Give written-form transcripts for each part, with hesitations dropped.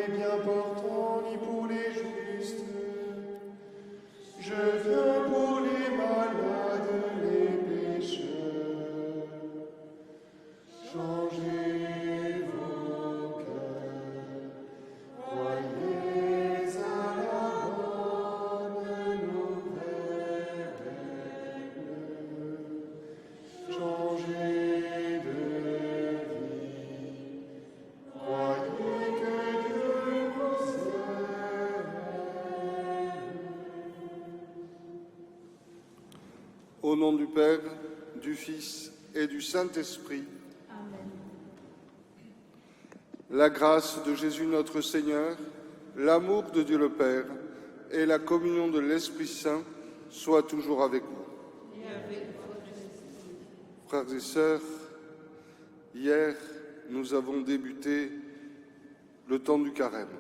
les bien portants, ni pour les justes. Je viens pour les malades, les pécheurs. Changez vos cœurs, croyez à la bonne nouvelle. Changez de vie, croyez que Dieu vous aime. Au nom du Père, du Fils et du Saint-Esprit. Amen. La grâce de Jésus notre Seigneur, l'amour de Dieu le Père et la communion de l'Esprit Saint soient toujours avec vous. Et avec votre esprit. Frères et sœurs, hier, nous avons débuté le temps du carême.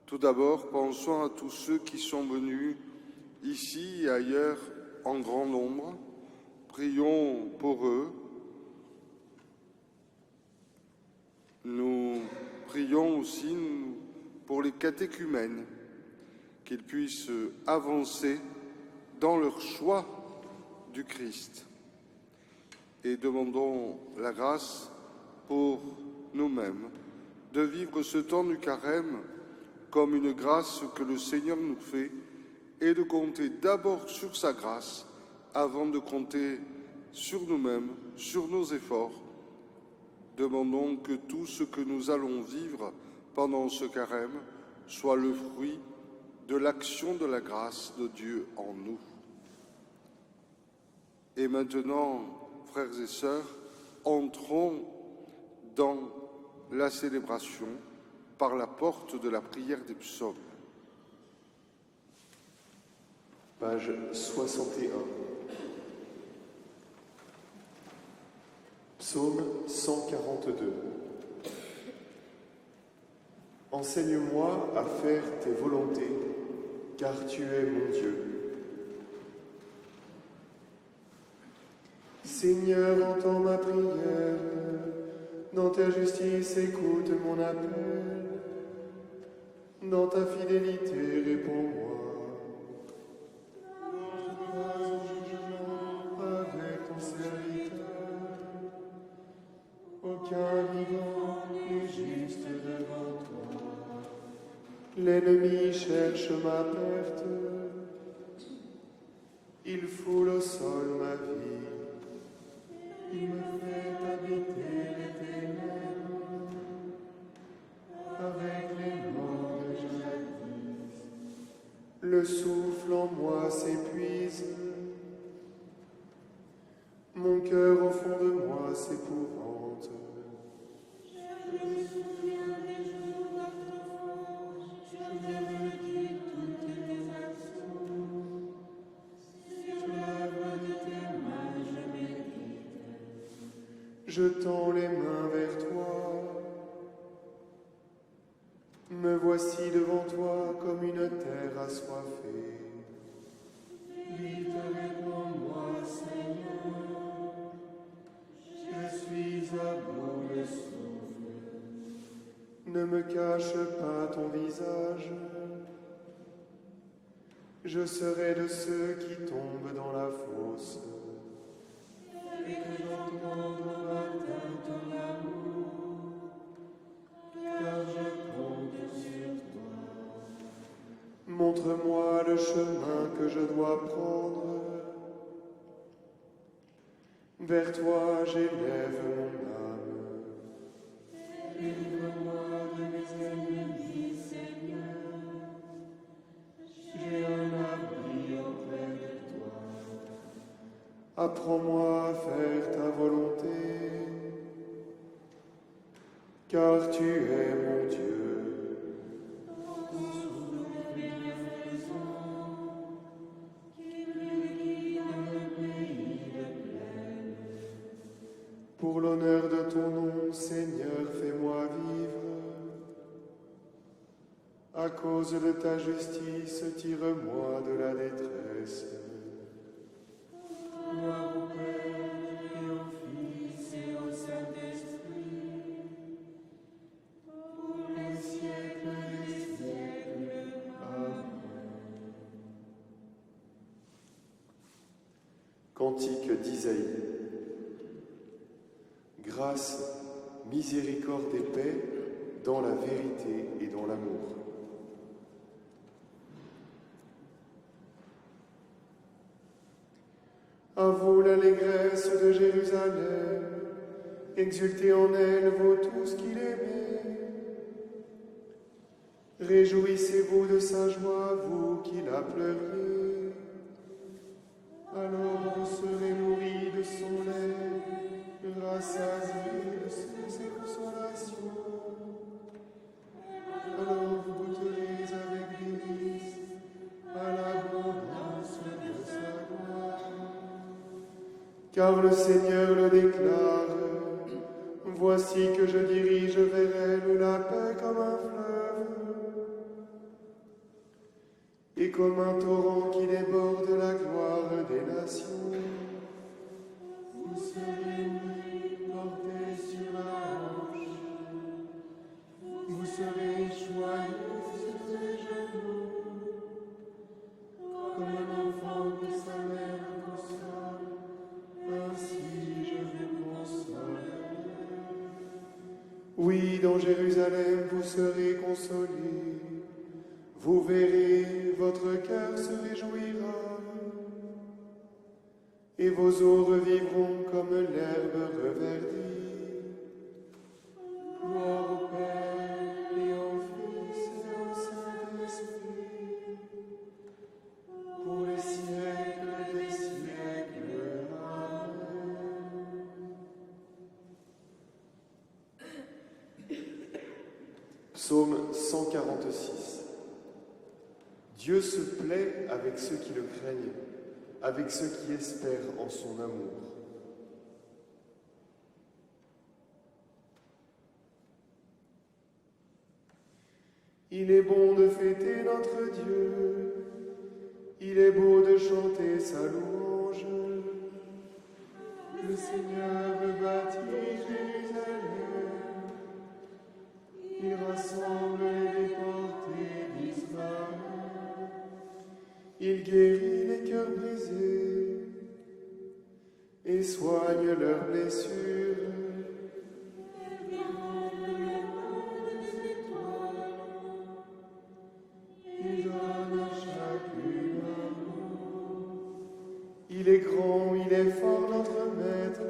Tout d'abord, pensons à tous ceux qui sont venus ici et ailleurs en grand nombre. Prions pour eux. Nous prions aussi pour les catéchumènes, qu'ils puissent avancer dans leur choix du Christ. Et demandons la grâce pour nous-mêmes de vivre ce temps du carême comme une grâce que le Seigneur nous fait et de compter d'abord sur sa grâce avant de compter sur nous-mêmes, sur nos efforts. Demandons que tout ce que nous allons vivre pendant ce carême soit le fruit de l'action de la grâce de Dieu en nous. Et maintenant, frères et sœurs, entrons dans la célébration par la porte de la prière des psaumes. Page 61. Psaume 142. Enseigne-moi à faire tes volontés, car tu es mon Dieu. Seigneur, entends ma prière, dans ta justice écoute mon appel, dans ta fidélité réponds-moi. Avec ton serviteur, aucun vivant n'est juste devant toi. L'ennemi cherche ma perte, il foule au sol ma vie. Il me fait habiter les ténèbres avec les morts de jadis. Le souffle en moi s'épuise, mon cœur au fond de moi s'épouvante. Je me souviens des jours d'autrefois, je me redis toutes tes actions. Sur l'œuvre de tes mains je médite. Je tends les mains vers toi. Me voici devant toi comme une terre assoiffée. Vite réponds-moi, Seigneur. Je suis à bout de souffle. Ne me cache pas ton visage. Je serai de ceux qui tombent dans la fosse. Et que j'entende au matin ton amour, car je compte sur toi. Montre-moi le chemin que je dois prendre. Vers toi j'élève mon âme. Délivre-moi de mes ennemis, Seigneur. J'ai un abri auprès de toi. Apprends-moi à faire ta volonté, car tu es mon Dieu. Pour l'honneur de ton nom, Seigneur, fais-moi vivre. À cause de ta justice, tire-moi de la détresse. Gloire au Père et au Fils et au Saint-Esprit, pour les d'Isaïe. Grâce, miséricorde et paix dans la vérité et dans l'amour. À vous l'allégresse de Jérusalem, exultez en elle, vous tous qui l'aimez. Réjouissez-vous de sa joie, vous qui la pleuriez. Alors vous serez nourris de son lait, rassasiés de ses consolations. Alors vous goûterez avec délice à l'abondance de sa gloire. Car le Seigneur le déclare, voici que je dirige vers elle la paix comme un fleuve, et comme un torrent qui déborde la gloire des nations. Vous serez portés sur la hanche, vous serez joyeux sur ses genoux, comme un enfant que sa mère console, ainsi je vous console. Oui, dans Jérusalem vous serez consolés, vous verrez, votre cœur se réjouira, et vos eaux revivront comme l'herbe reverdie. Gloire au Père et au Fils et au Saint-Esprit, pour les siècles des siècles. Amen. Psaume 146. Dieu se plaît avec ceux qui le craignent, avec ceux qui espèrent en son amour. Il est bon de fêter notre Dieu, il est beau de chanter sa louange. Le Seigneur bâtit Jérusalem, il rassemble les déportés d'Israël. Il guérit les cœurs brisés et soigne leurs blessures. Il donne à chacune un mot. Il est grand, il est fort, notre Maître.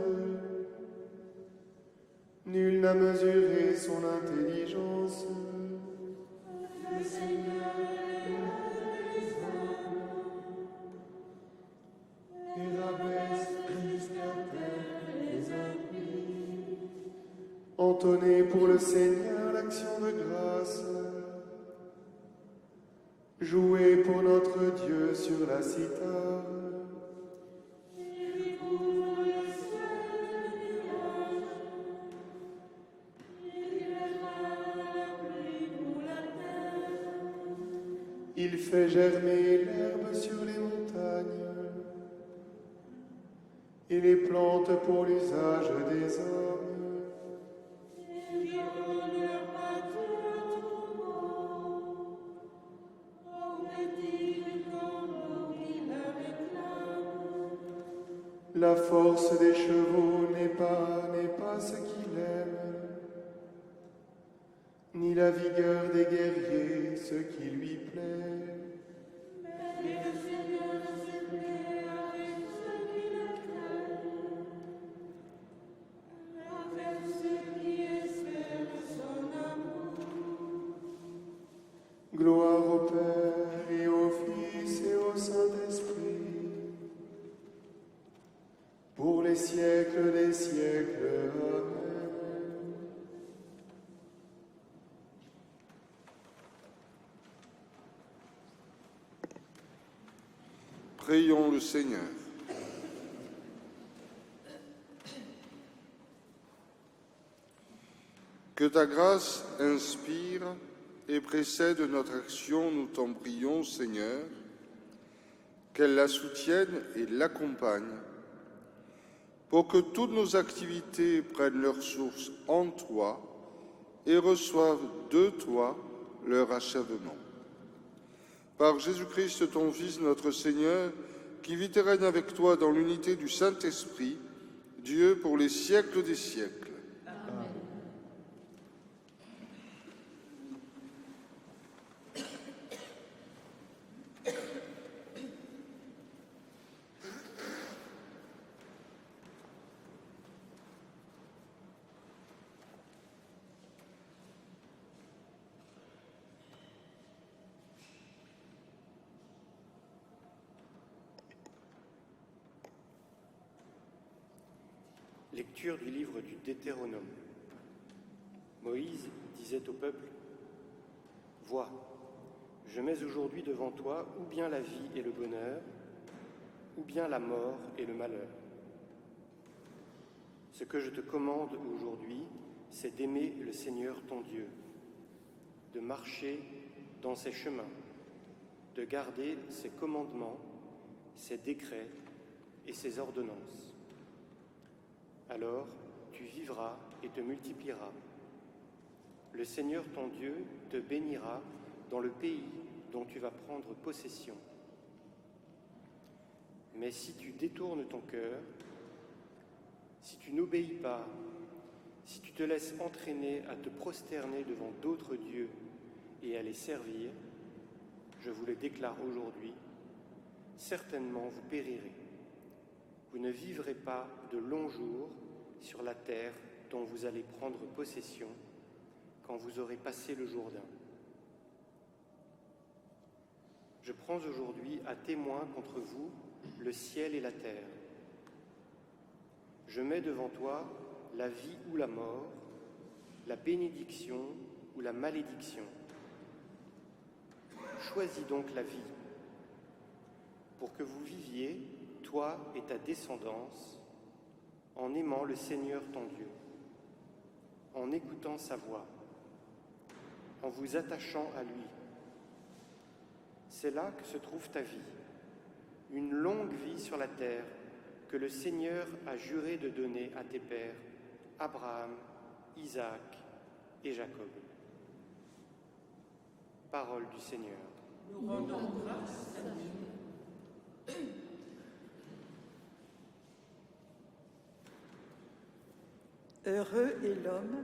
Nul n'a mesuré son intelligence. Le Seigneur entonnez pour le Seigneur l'action de grâce. Jouez pour notre Dieu sur la cithare. Il fait germer l'herbe sur les montagnes et les plantes pour l'usage des hommes. La force des chevaux n'est pas ce qu'il aime, ni la vigueur des guerriers ce qui lui plaît. Mais le Seigneur se plaît avec ceux qui le craignent, avec ceux qui espèrent son amour. Gloire au Père et au Fils et au Saint-Esprit, pour les siècles des siècles. Amen. Prions le Seigneur. Que ta grâce inspire et précède notre action, nous t'en prions, Seigneur, qu'elle la soutienne et l'accompagne, pour que toutes nos activités prennent leur source en toi et reçoivent de toi leur achèvement. Par Jésus-Christ, ton Fils, notre Seigneur, qui vit et règne avec toi dans l'unité du Saint-Esprit, Dieu pour les siècles des siècles. Amen. Lecture du livre du Deutéronome. Moïse disait au peuple : « Vois, je mets aujourd'hui devant toi ou bien la vie et le bonheur, ou bien la mort et le malheur. Ce que je te commande aujourd'hui, c'est d'aimer le Seigneur ton Dieu, de marcher dans ses chemins, de garder ses commandements, ses décrets et ses ordonnances. Alors tu vivras et te multiplieras. Le Seigneur ton Dieu te bénira dans le pays dont tu vas prendre possession. Mais si tu détournes ton cœur, si tu n'obéis pas, si tu te laisses entraîner à te prosterner devant d'autres dieux et à les servir, je vous le déclare aujourd'hui, certainement vous périrez. Vous ne vivrez pas de longs jours sur la terre dont vous allez prendre possession quand vous aurez passé le Jourdain. Je prends aujourd'hui à témoin contre vous le ciel et la terre. Je mets devant toi la vie ou la mort, la bénédiction ou la malédiction. Choisis donc la vie, pour que vous viviez, toi et ta descendance, en aimant le Seigneur ton Dieu, en écoutant sa voix, en vous attachant à lui. C'est là que se trouve ta vie, une longue vie sur la terre que le Seigneur a juré de donner à tes pères, Abraham, Isaac et Jacob. Parole du Seigneur. Nous rendons grâce à Dieu. Heureux est l'homme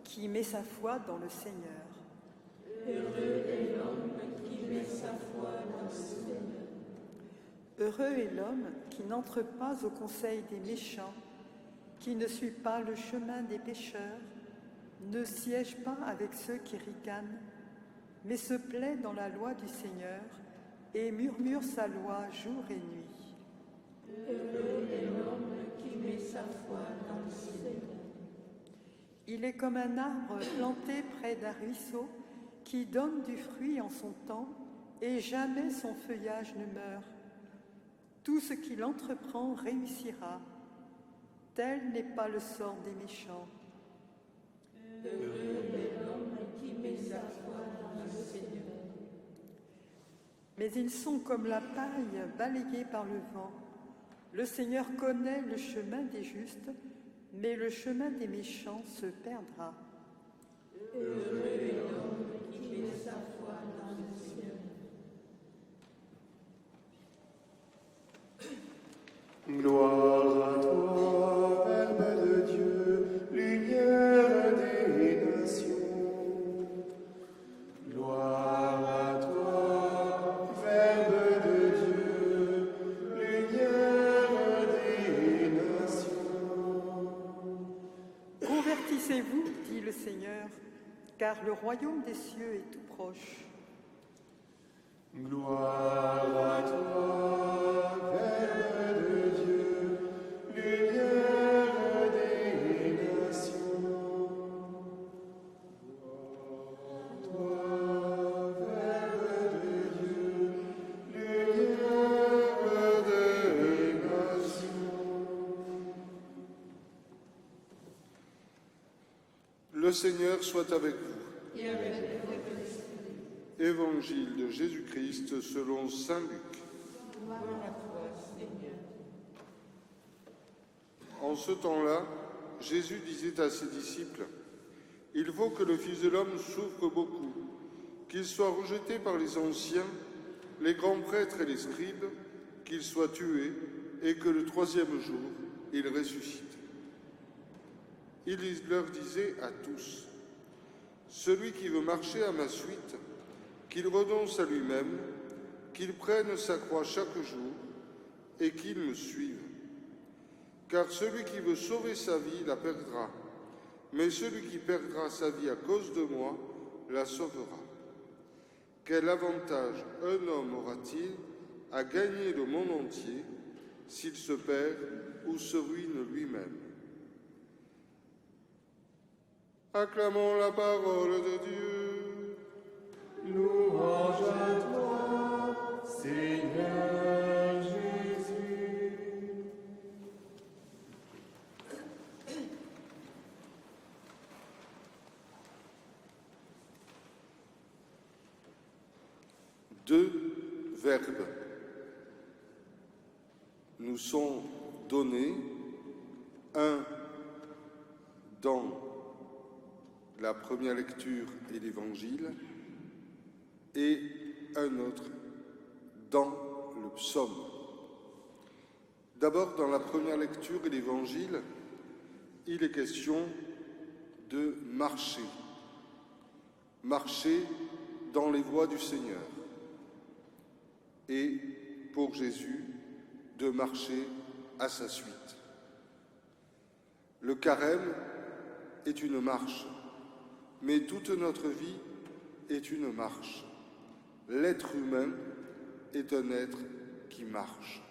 qui met sa foi dans le Seigneur. Heureux est l'homme qui met sa foi dans le Seigneur. Heureux est l'homme qui n'entre pas au conseil des méchants, qui ne suit pas le chemin des pécheurs, ne siège pas avec ceux qui ricanent, mais se plaît dans la loi du Seigneur et murmure sa loi jour et nuit. Heureux est l'homme qui met sa foi dans le Seigneur. Il est comme un arbre planté près d'un ruisseau qui donne du fruit en son temps et jamais son feuillage ne meurt. Tout ce qu'il entreprend réussira. Tel n'est pas le sort des méchants. Heureux est l'homme qui met sa foi dans le Seigneur. Mais ils sont comme la paille balayée par le vent. Le Seigneur connaît le chemin des justes, mais le chemin des méchants se perdra. Heureux est l'homme qui met sa foi dans le Seigneur. Gloire à toi, Verbe de Dieu, lumière des nations. Gloire à toi, Verbe de Dieu, lumière des nations. Convertissez-vous, dit le Seigneur, car le royaume des cieux est tout proche. Gloire à toi, Verbe de Dieu, lumière des nations. Gloire à toi, Verbe de Dieu, lumière des nations. Le Seigneur soit avec vous. Et avec votre esprit. Évangile de Jésus-Christ selon saint Luc. Gloire à toi, Seigneur. En ce temps-là, Jésus disait à ses disciples : « Il faut que le Fils de l'homme souffre beaucoup, qu'il soit rejeté par les anciens, les grands prêtres et les scribes, qu'il soit tué et que le troisième jour, il ressuscite. Il leur disait à tous, « Celui qui veut marcher à ma suite, qu'il renonce à lui-même, qu'il prenne sa croix chaque jour et qu'il me suive. Car celui qui veut sauver sa vie la perdra, mais celui qui perdra sa vie à cause de moi la sauvera. Quel avantage un homme aura-t-il à gagner le monde entier s'il se perd ou se ruine lui-même ?» Acclamons la parole de Dieu. Louange à toi, Seigneur Jésus. Deux verbes nous sont donnés, un dans la première lecture et l'Évangile, et un autre dans le psaume. D'abord, dans la première lecture et l'Évangile, il est question de marcher. Marcher dans les voies du Seigneur. Et pour Jésus, de marcher à sa suite. Le carême est une marche, mais toute notre vie est une marche. L'être humain est un être qui marche.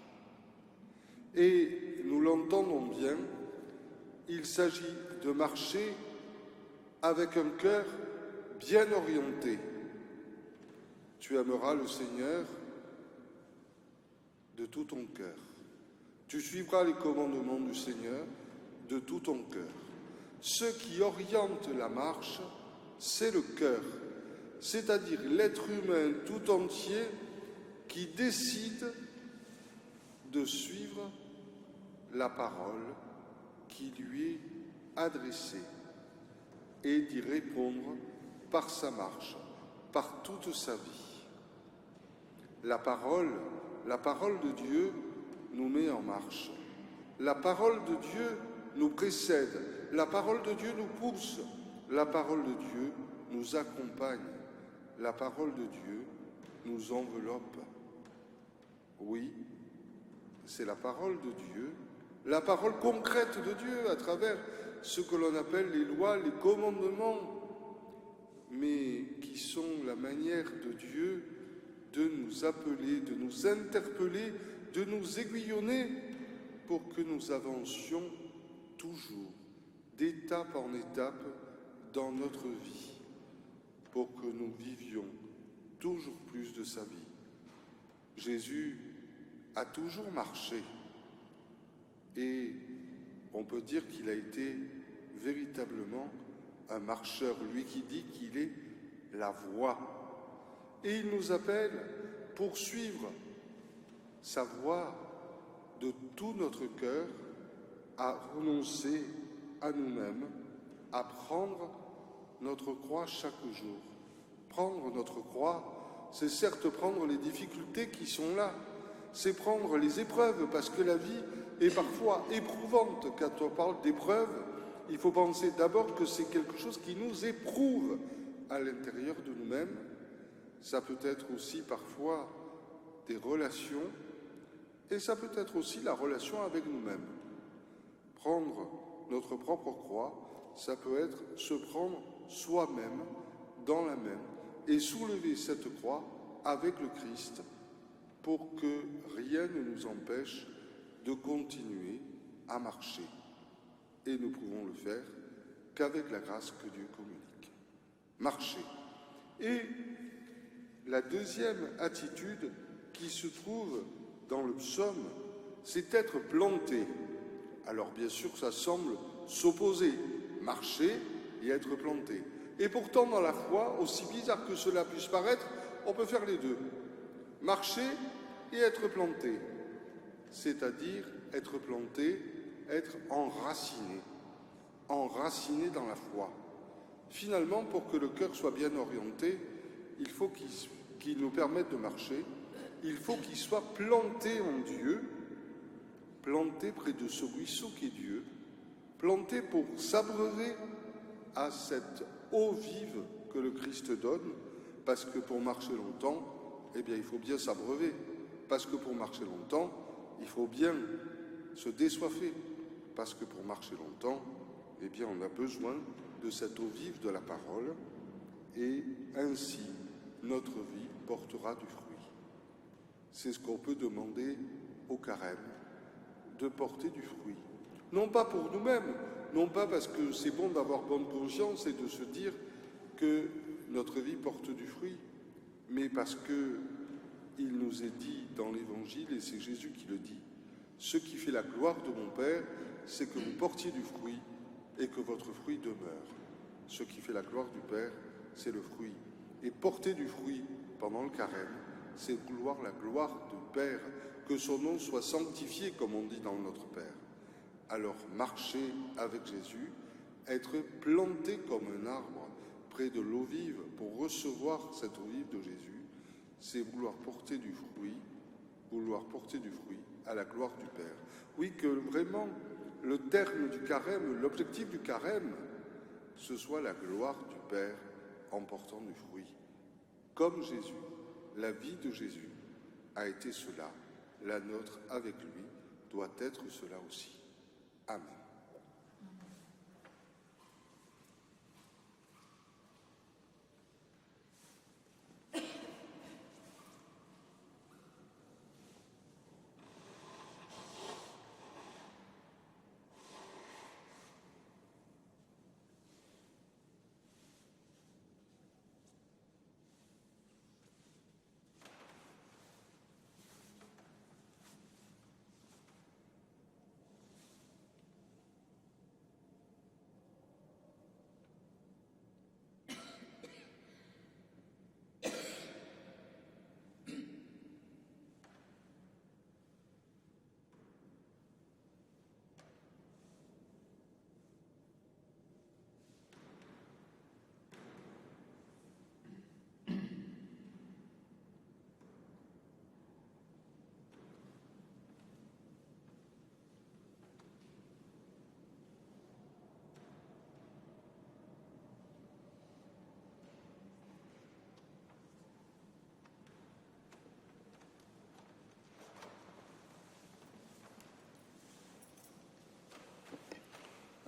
Et nous l'entendons bien, il s'agit de marcher avec un cœur bien orienté. Tu aimeras le Seigneur de tout ton cœur. Tu suivras les commandements du Seigneur de tout ton cœur. Ce qui oriente la marche, c'est le cœur, c'est-à-dire l'être humain tout entier qui décide de suivre la parole qui lui est adressée et d'y répondre par sa marche, par toute sa vie. La parole de Dieu nous met en marche. La parole de Dieu nous précède. La parole de Dieu nous pousse. La parole de Dieu nous accompagne. La parole de Dieu nous enveloppe. Oui, c'est la parole de Dieu, la parole concrète de Dieu à travers ce que l'on appelle les lois, les commandements, mais qui sont la manière de Dieu de nous appeler, de nous interpeller, de nous aiguillonner pour que nous avancions toujours, d'étape en étape, dans notre vie, pour que nous vivions toujours plus de sa vie. Jésus a toujours marché et on peut dire qu'il a été véritablement un marcheur, lui qui dit qu'il est la voie. Et il nous appelle pour suivre sa voie de tout notre cœur, à renoncer à nous-mêmes, à prendre notre croix chaque jour. Prendre notre croix, c'est certes prendre les difficultés qui sont là, c'est prendre les épreuves, parce que la vie est parfois éprouvante. Quand on parle d'épreuves, il faut penser d'abord que c'est quelque chose qui nous éprouve à l'intérieur de nous-mêmes. Ça peut être aussi parfois des relations, et ça peut être aussi la relation avec nous-mêmes. Prendre notre propre croix, ça peut être se prendre soi-même dans la main et soulever cette croix avec le Christ pour que rien ne nous empêche de continuer à marcher. Et nous pouvons le faire qu'avec la grâce que Dieu communique. Marcher. Et la deuxième attitude qui se trouve dans le psaume, c'est être planté. Alors bien sûr, ça semble s'opposer, marcher et être planté. Et pourtant, dans la foi, aussi bizarre que cela puisse paraître, on peut faire les deux. Marcher et être planté. C'est-à-dire être planté, être enraciné dans la foi. Finalement, pour que le cœur soit bien orienté, il faut qu'il nous permette de marcher il faut qu'il soit planté en Dieu, planté près de ce ruisseau qui est Dieu, planté pour s'abreuver à cette eau vive que le Christ donne, parce que pour marcher longtemps, eh bien, il faut bien s'abreuver, parce que pour marcher longtemps, il faut bien se désoiffer, parce que pour marcher longtemps, eh bien, on a besoin de cette eau vive de la parole, et ainsi, notre vie portera du fruit. C'est ce qu'on peut demander au carême, de porter du fruit. Non pas pour nous-mêmes, non pas parce que c'est bon d'avoir bonne conscience et de se dire que notre vie porte du fruit, mais parce que il nous est dit dans l'Évangile, et c'est Jésus qui le dit, « Ce qui fait la gloire de mon Père, c'est que vous portiez du fruit et que votre fruit demeure. Ce qui fait la gloire du Père, c'est le fruit. Et porter du fruit pendant le carême, c'est vouloir la gloire du Père, que son nom soit sanctifié, comme on dit dans notre Père. Alors marcher avec Jésus, être planté comme un arbre près de l'eau vive pour recevoir cette eau vive de Jésus, c'est vouloir porter du fruit à la gloire du Père. Oui, que vraiment le terme du carême, l'objectif du carême, ce soit la gloire du Père en portant du fruit. Comme Jésus, la vie de Jésus a été cela, la nôtre avec lui doit être cela aussi. Amen.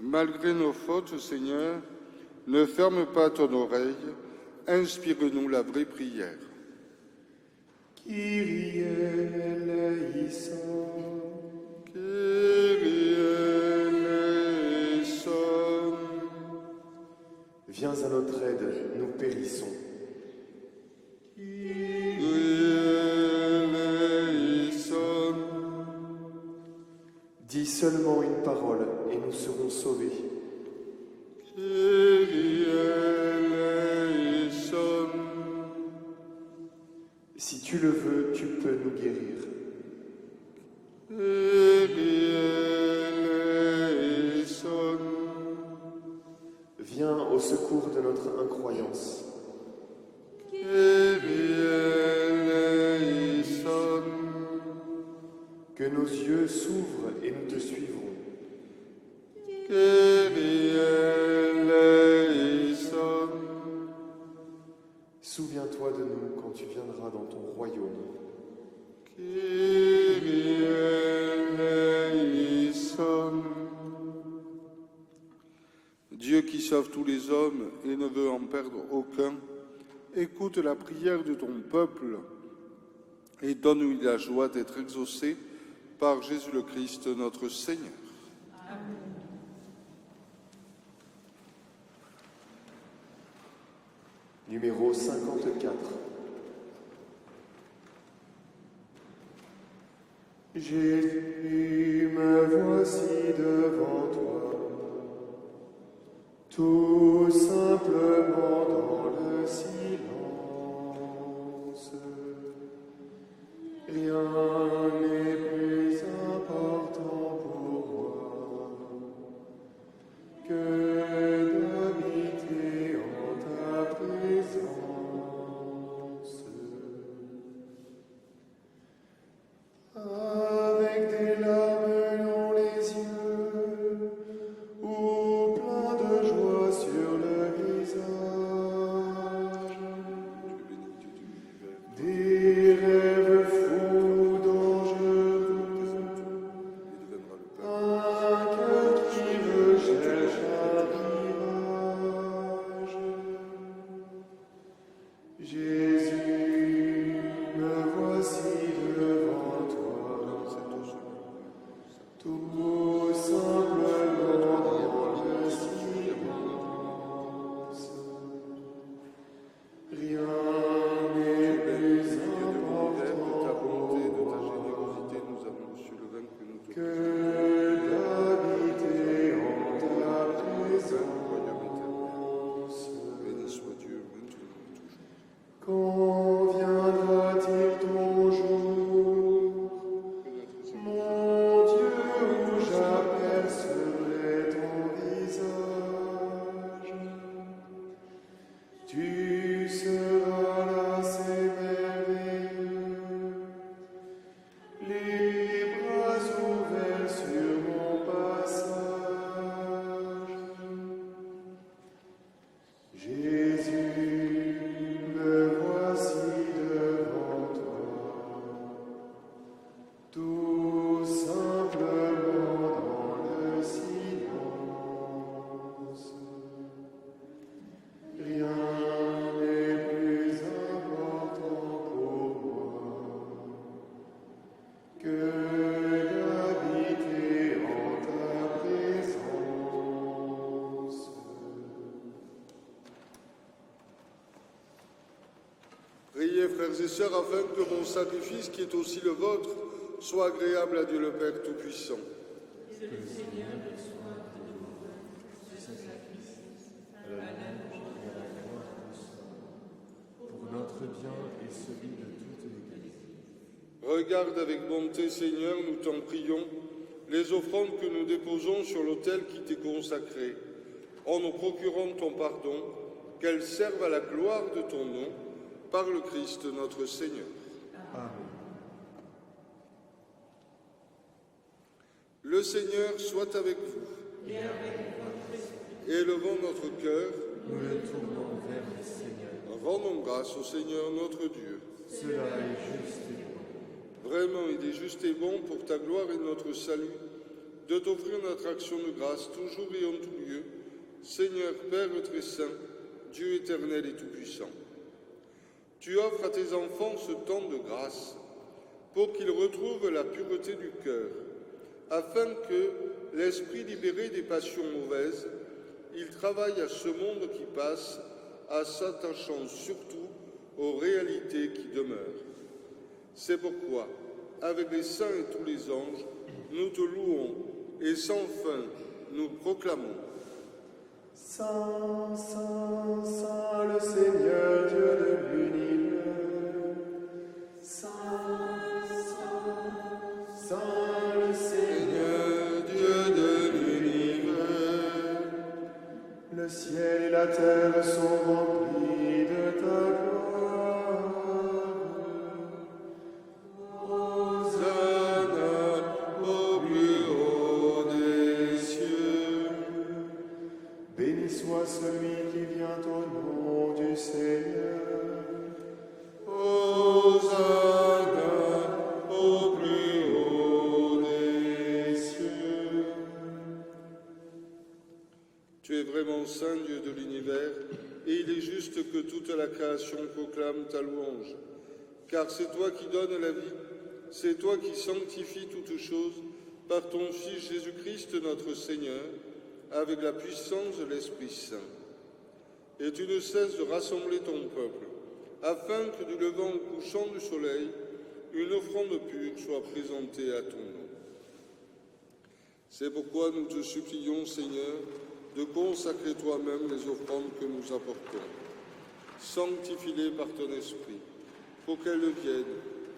Malgré nos fautes, Seigneur, ne ferme pas ton oreille, inspire-nous la vraie prière. Kyrie eleison. Kyrie eleison. Viens à notre aide, nous périssons. Kyrie eleison. Dis seulement une parole et nous serons sauvés. Kyrie eleison. Si tu le veux, tu peux nous guérir. Kyrie eleison. Viens au secours de notre incroyance. Kyrie eleison. Que nos yeux s'ouvrent et nous te suivrons. Kyrie eleison. Souviens-toi de nous quand tu viendras dans ton royaume. Kyrie eleison. Dieu qui sauve tous les hommes et ne veut en perdre aucun, écoute la prière de ton peuple et donne-lui la joie d'être exaucé par Jésus le Christ, notre Seigneur. Amen. Numéro 54. Jésus, me voici devant toi, tout simplement dans le silence. Rien n'est plus important pour moi que d'habiter en ta présence. Jésus, me voici devant toi, tout simplement dans le silence. Rien n'est plus De ta bonté, de ta important générosité, nous avons reçu le vin que nous te que d'habiter en ta présence. Béni soit Dieu, maintenant et toujours. Quand viendra-t-il ton jour, mon Dieu, où j'apercevrai ton visage? Tu seras là, c'est merveilleux, les bras ouverts sur mon passage. Jésus, me voici devant toi, tout simplement dans le silence. Rien n'est plus important pour moi que d'habiter en ta présence. Priez, frères et sœurs, afin que mon sacrifice, qui est aussi le vôtre, soit agréable à Dieu le Père Tout-Puissant. Que le Seigneur reçoive de vos mains ce sacrifice à l'amour et à la gloire de son nom, pour notre bien et celui de toute l'Église. Regarde avec bonté, Seigneur, nous t'en prions, les offrandes que nous déposons sur l'autel qui t'est consacré, en nous procurant ton pardon, qu'elles servent à la gloire de ton nom, par le Christ notre Seigneur. Amen. Le Seigneur soit avec vous. Et avec votre esprit, Élevons notre cœur, Nous le tournons vers le Seigneur. rendons grâce au Seigneur notre Dieu. Cela est juste et bon. Vraiment, il est juste et bon pour ta gloire et notre salut de t'offrir notre action de grâce toujours et en tout lieu, Seigneur Père très saint, Dieu éternel et tout-puissant. Tu offres à tes enfants ce temps de grâce pour qu'ils retrouvent la pureté du cœur, afin que, l'esprit libéré des passions mauvaises, ils travaillent à ce monde qui passe, à s'attachant surtout aux réalités qui demeurent. C'est pourquoi, avec les saints et tous les anges, nous te louons et sans fin nous proclamons. Saint, Saint, Saint, le Seigneur Dieu de l'univers. Saint, Saint, Saint, le Seigneur Dieu de l'univers, Le ciel et la terre sont remplis de ta gloire. Hosanna au plus haut des cieux. Béni soit celui qui vient au nom du Seigneur. Hosanna au plus haut des cieux. Tu es vraiment saint, Dieu de l'univers, et il est juste que toute la création proclame ta louange. Car c'est toi qui donnes la vie, c'est toi qui sanctifies toutes choses par ton Fils Jésus-Christ notre Seigneur, avec la puissance de l'Esprit Saint. Et tu ne cesses de rassembler ton peuple, afin que du levant au couchant du soleil, une offrande pure soit présentée à ton nom. C'est pourquoi nous te supplions, Seigneur, de consacrer toi-même les offrandes que nous apportons. Sanctifie-les par ton esprit, pour qu'elles deviennent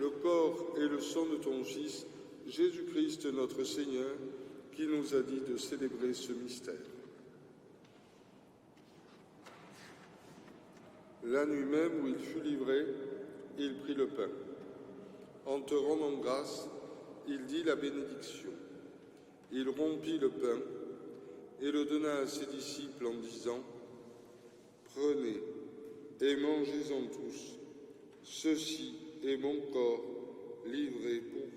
le corps et le sang de ton Fils, Jésus-Christ notre Seigneur, qui nous a dit de célébrer ce mystère. La nuit même où il fut livré, il prit le pain. En te rendant grâce, il dit la bénédiction. Il rompit le pain et le donna à ses disciples en disant : « Prenez et mangez-en tous. Ceci est mon corps livré pour vous. »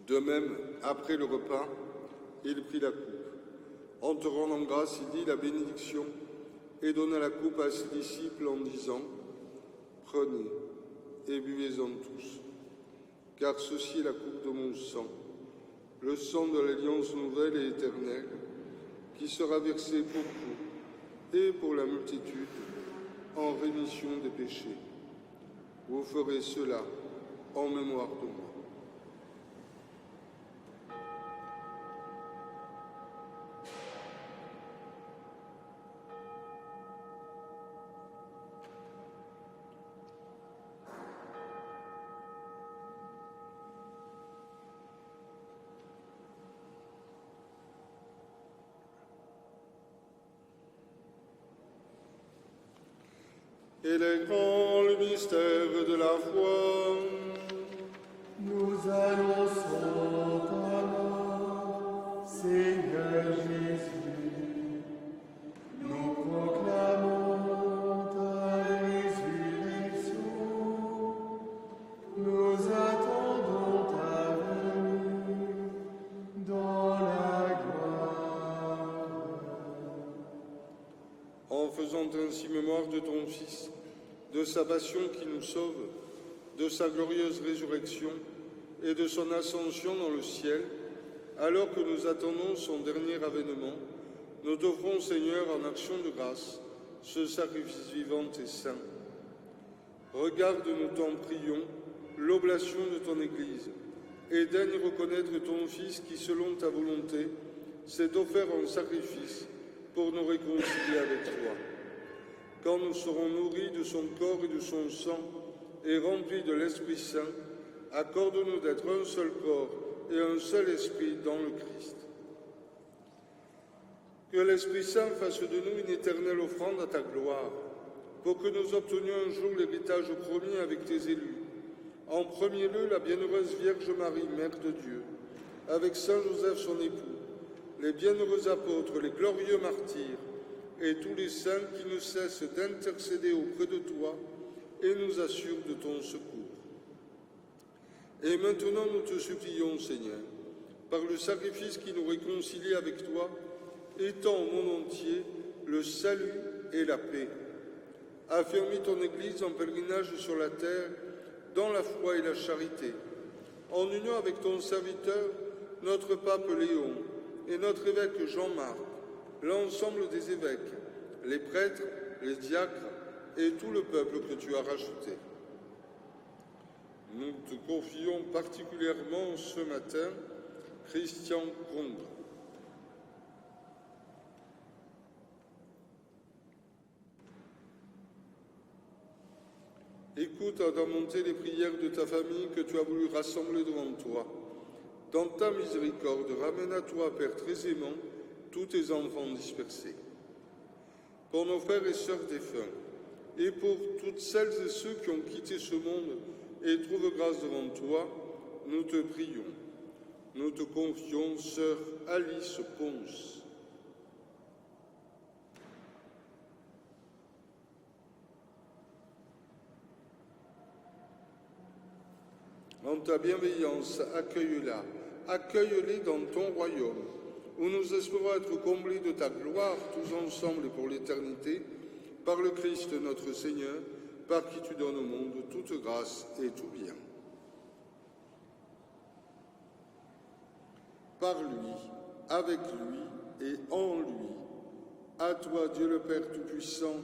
De même, après le repas, il prit la coupe. En te rendant grâce, il dit la bénédiction et donna la coupe à ses disciples en disant « Prenez et buvez-en tous, car ceci est la coupe de mon sang, le sang de l'alliance nouvelle et éternelle, qui sera versé pour vous et pour la multitude en rémission des péchés. Vous ferez cela en mémoire de moi. » Il est grand le mystère de la foi. Nous annonçons ta mort, Seigneur Jésus. Nous proclamons ta résurrection. Nous attendons ta venue dans la gloire. En faisant ainsi mémoire de ton Fils, de sa passion qui nous sauve, de sa glorieuse résurrection et de son ascension dans le ciel, alors que nous attendons son dernier avènement, nous t'offrons, Seigneur, en action de grâce, ce sacrifice vivant et saint. Regarde, nous t'en prions, l'oblation de ton Église, et daigne reconnaître ton Fils qui, selon ta volonté, s'est offert en sacrifice pour nous réconcilier avec toi. Quand nous serons nourris de son corps et de son sang et remplis de l'Esprit Saint, accorde-nous d'être un seul corps et un seul esprit dans le Christ. Que l'Esprit Saint fasse de nous une éternelle offrande à ta gloire, pour que nous obtenions un jour l'héritage promis avec tes élus. En premier lieu, la bienheureuse Vierge Marie, Mère de Dieu, avec Saint Joseph son époux, les bienheureux apôtres, les glorieux martyrs, et tous les saints qui ne cessent d'intercéder auprès de toi et nous assurent de ton secours. Et maintenant nous te supplions, Seigneur, par le sacrifice qui nous réconcilie avec toi, étends au monde entier le salut et la paix. Affermis ton Église en pèlerinage sur la terre, dans la foi et la charité, en union avec ton serviteur, notre pape Léon, et notre évêque Jean-Marc, l'ensemble des évêques, les prêtres, les diacres et tout le peuple que tu as rajouté. Nous te confions particulièrement ce matin Christian Congre. Écoute à monter les prières de ta famille que tu as voulu rassembler devant toi. Dans ta miséricorde, ramène à toi, Père très aimant, tous tes enfants dispersés. Pour nos frères et sœurs défunts, et pour toutes celles et ceux qui ont quitté ce monde et trouvent grâce devant toi, nous te prions. Nous te confions, sœur Alice Ponce. En ta bienveillance, accueille-la, accueille-les dans ton royaume, où nous espérons être comblés de ta gloire tous ensemble et pour l'éternité, par le Christ notre Seigneur, par qui tu donnes au monde toute grâce et tout bien. Par lui, avec lui et en lui, à toi, Dieu le Père Tout-Puissant,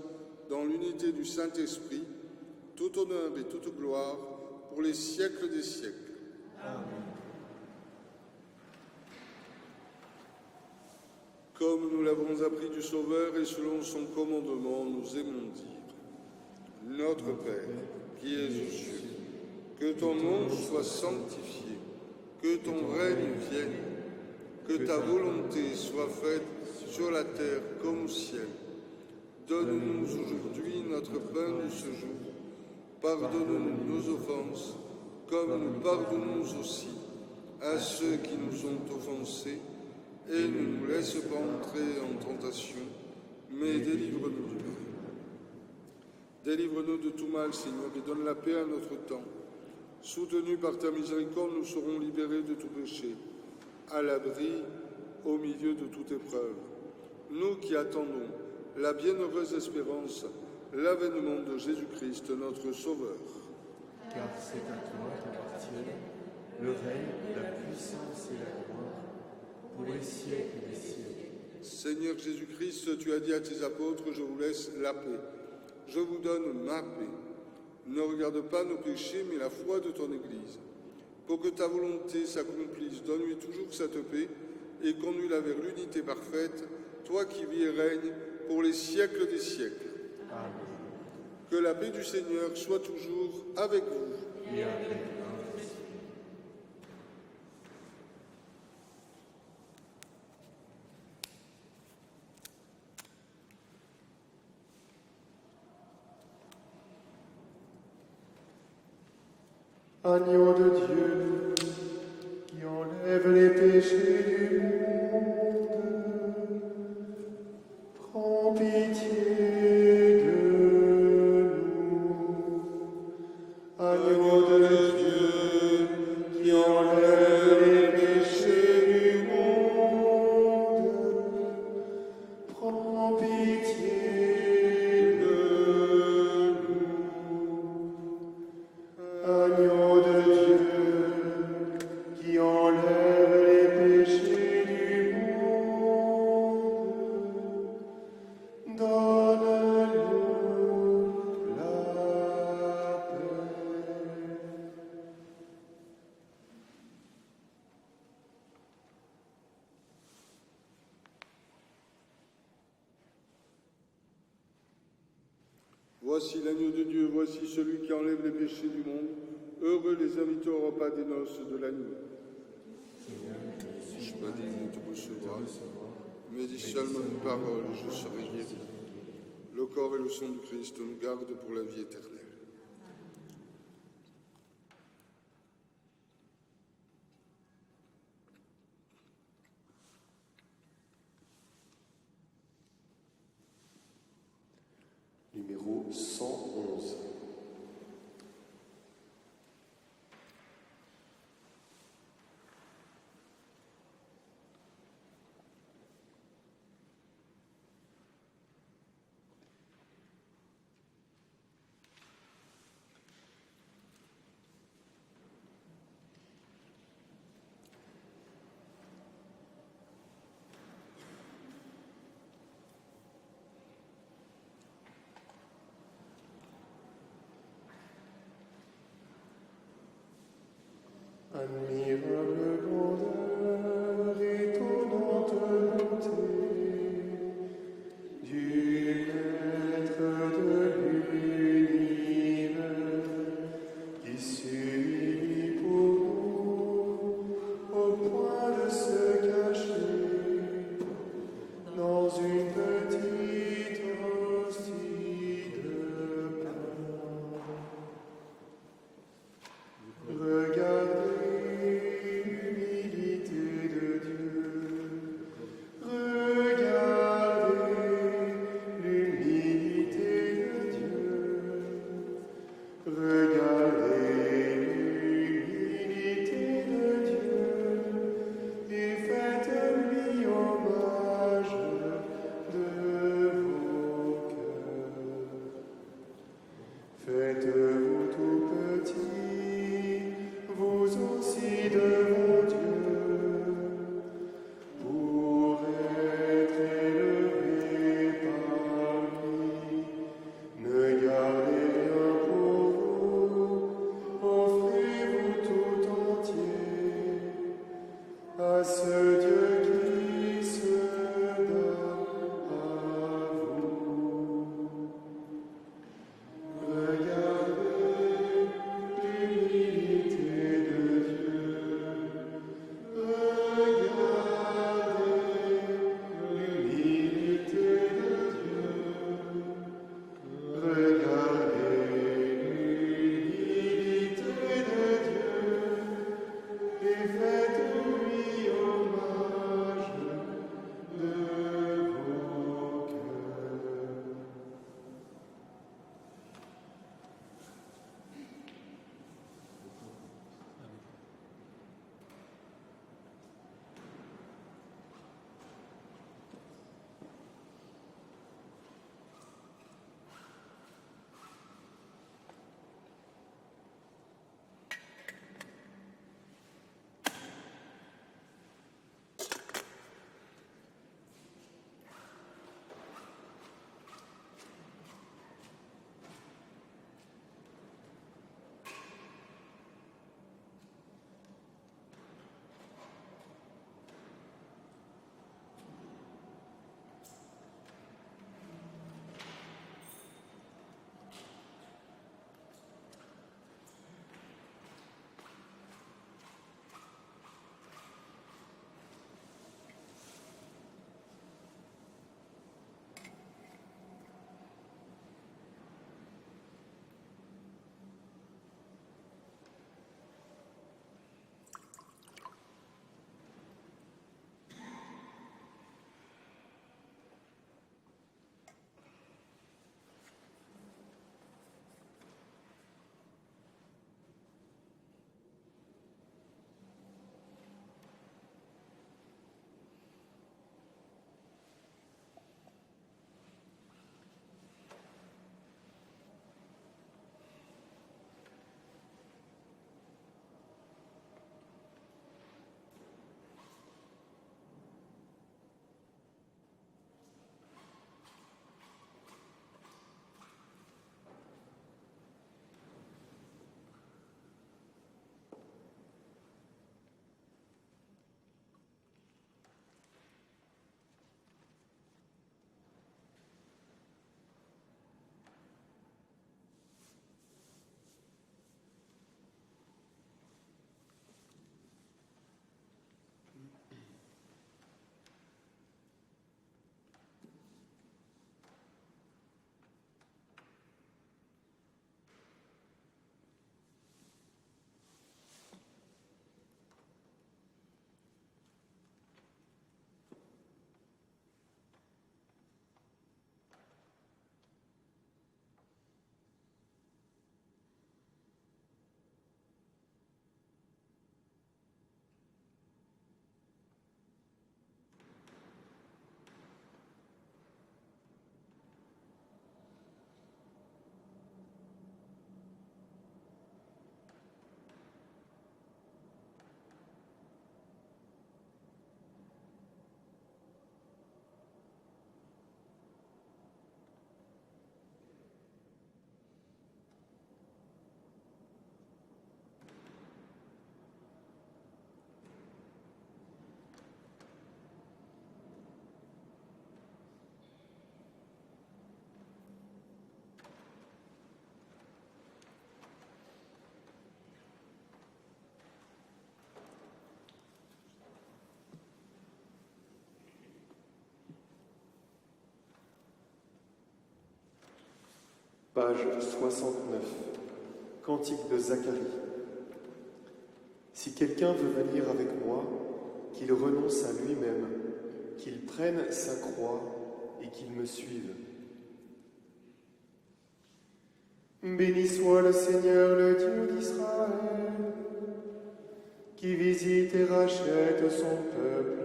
dans l'unité du Saint-Esprit, tout honneur et toute gloire pour les siècles des siècles. Amen. Comme nous l'avons appris du Sauveur et selon son commandement, nous aimons dire: Notre Père, qui es aux cieux, que ton nom soit sanctifié, que ton règne vienne, que ta volonté soit faite sur la terre comme au ciel. Donne-nous aujourd'hui notre pain de ce jour. Pardonne-nous nos offenses, comme nous pardonnons aussi à ceux qui nous ont offensés, et ne nous laisse pas entrer en tentation, mais délivre-nous du mal. Délivre-nous de tout mal, Seigneur, et donne la paix à notre temps, Soutenus par ta miséricorde, nous serons libérés de tout péché, à l'abri au milieu de toute épreuve. Nous qui attendons la bienheureuse espérance, l'avènement de Jésus-Christ, notre Sauveur. Car c'est à toi qu'appartiennent le règne, la puissance et la gloire, pour les siècles des siècles. Seigneur Jésus-Christ, tu as dit à tes apôtres, je vous laisse la paix. Je vous donne ma paix. Ne regarde pas nos péchés, mais la foi de ton Église. Pour que ta volonté s'accomplisse, donne-lui toujours cette paix et conduis-la vers l'unité parfaite, toi qui vis et règnes pour les siècles des siècles. Amen. Que la paix du Seigneur soit toujours avec vous. Et avec notre esprit. Agneau de Dieu, qui enlève les péchés du monde, prends pitié de nous. Agneau de Dieu, qui enlève les péchés du monde, prends pitié de nous. Agneau de Dieu, qui enlève les péchés du monde, donne-nous la paix. Voici l'agneau de Dieu, voici celui qui enlève les péchés du monde. Heureux les invités au repas des noces de l'agneau. Je ne suis pas digne de te recevoir, mais dis seulement une parole et je serai guéri. Le corps et le sang du Christ nous gardent pour la vie éternelle. Numéro 111. Admirable grandeur, étonnante bonté du Maître de l'univers, qui s'unit pour nous au point de se cacher dans une petite hostie de pain. Regardez l'humilité de Dieu. Regardez l'humilité de Dieu. Regardez l'humilité de Dieu et faites-lui hommage de vos cœurs. Faites-vous tout petit, vous aussi devant Dieu, pour être élevé par lui. Ne gardez rien pour vous, offrez-vous tout entier à ce Dieu qui se donne à vous. Regardez l'humilité de Dieu. Page 69. Cantique de Zacharie. Si quelqu'un veut venir avec moi, qu'il renonce à lui-même, qu'il prenne sa croix et qu'il me suive. Béni soit le Seigneur, le Dieu d'Israël, qui visite et rachète son peuple.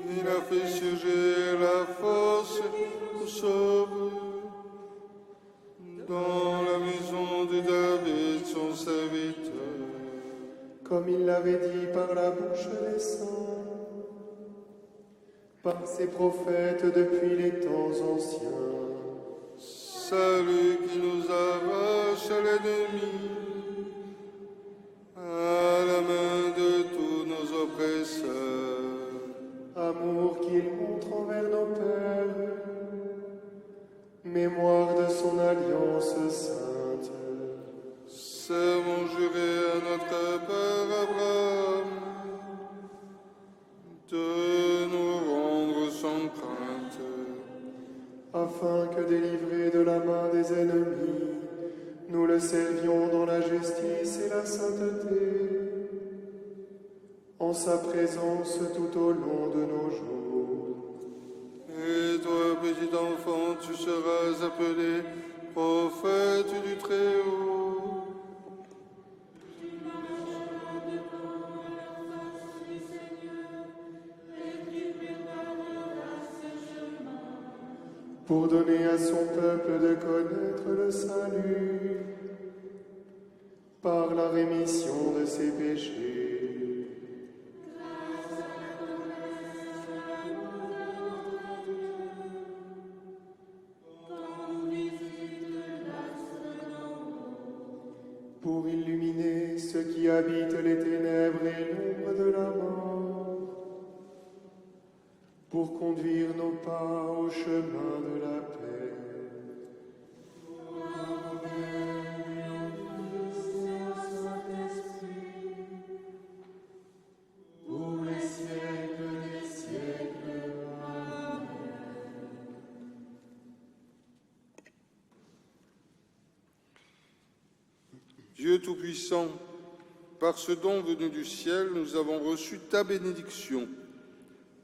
Il a fait surgir la force au sauve dans la maison de David, son serviteur. Comme il l'avait dit par la bouche des saints, par ses prophètes depuis les temps anciens. Salut qui nous arrache à l'ennemi, à la main de tous nos oppresseurs. Amour qu'il montre envers nos pères, mémoire de son alliance sainte. Serment juré à notre Père Abraham de nous rendre sans crainte, afin que, délivrés de la main des ennemis, nous le servions dans la justice et la sainteté, en sa présence tout au long de nos jours. Et toi, petit enfant, tu seras appelé prophète du Très-Haut. Pour donner à son peuple de connaître le salut par la rémission de ses péchés. Pour illuminer ceux qui habitent les ténèbres et l'ombre de la mort, pour conduire nos pas au chemin de la paix. Pour les siècles des siècles. Amen. Dieu Tout-Puissant, par ce don venu du ciel, nous avons reçu ta bénédiction.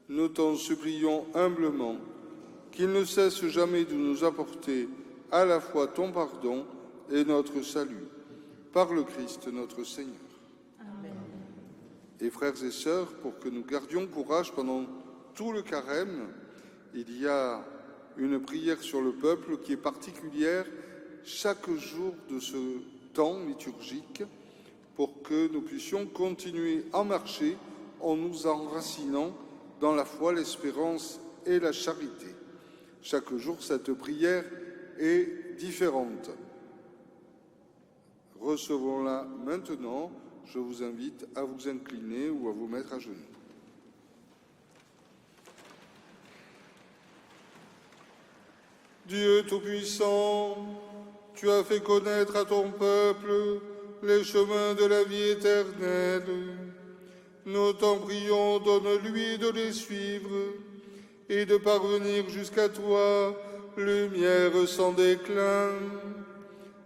Nous t'en supplions humblement qu'il ne cesse jamais de nous apporter à la fois ton pardon et notre salut, par le Christ notre Seigneur. Amen. Et frères et sœurs, pour que nous gardions courage pendant tout le carême, il y a une prière sur le peuple qui est particulière chaque jour de ce temps liturgique, pour que nous puissions continuer à marcher en nous enracinant dans la foi, l'espérance et la charité. Chaque jour, cette prière est différente. Recevons-la maintenant. Je vous invite à vous incliner ou à vous mettre à genoux. Dieu Tout-Puissant, tu as fait connaître à ton peuple les chemins de la vie éternelle. Nous t'en prions, donne-lui de les suivre et de parvenir jusqu'à toi, lumière sans déclin,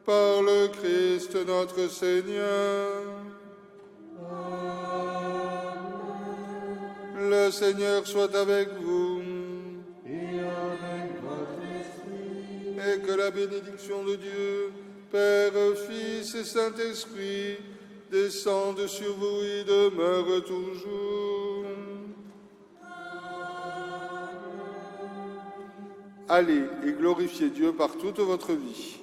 par le Christ notre Seigneur. Amen. Le Seigneur soit avec vous. Et avec votre esprit. Et que la bénédiction de Dieu, Père, Fils et Saint-Esprit, descende sur vous et demeure toujours. Allez et glorifiez Dieu par toute votre vie.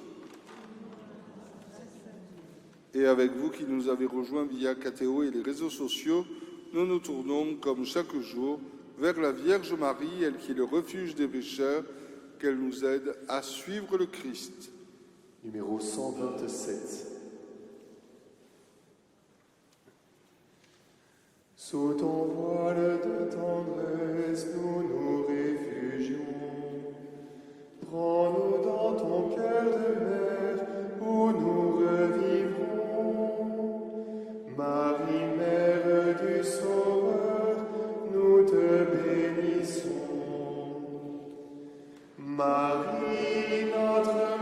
Et avec vous qui nous avez rejoints via KTO et les réseaux sociaux, nous nous tournons comme chaque jour vers la Vierge Marie, elle qui est le refuge des pécheurs, qu'elle nous aide à suivre le Christ. Numéro 127. Sous ton voile de tendresse, nous nous réfugions. Prends-nous dans ton cœur de mère, où nous revivrons. Marie, Mère du Sauveur, nous te bénissons. Marie, notre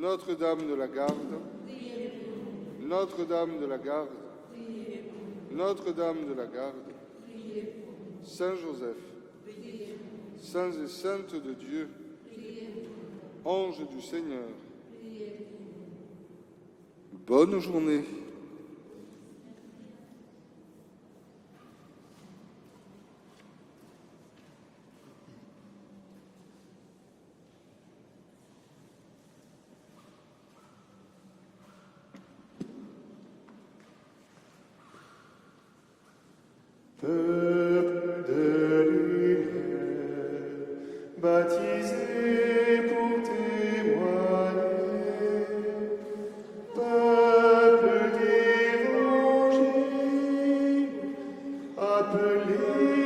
Notre-Dame de la Garde, Notre-Dame de la Garde, Notre-Dame de la Garde, Saint Joseph, saints et saintes de Dieu, anges du Seigneur, bonne journée. Peuple de lumière, baptisé pour témoigner, peuple d'évangile, appelé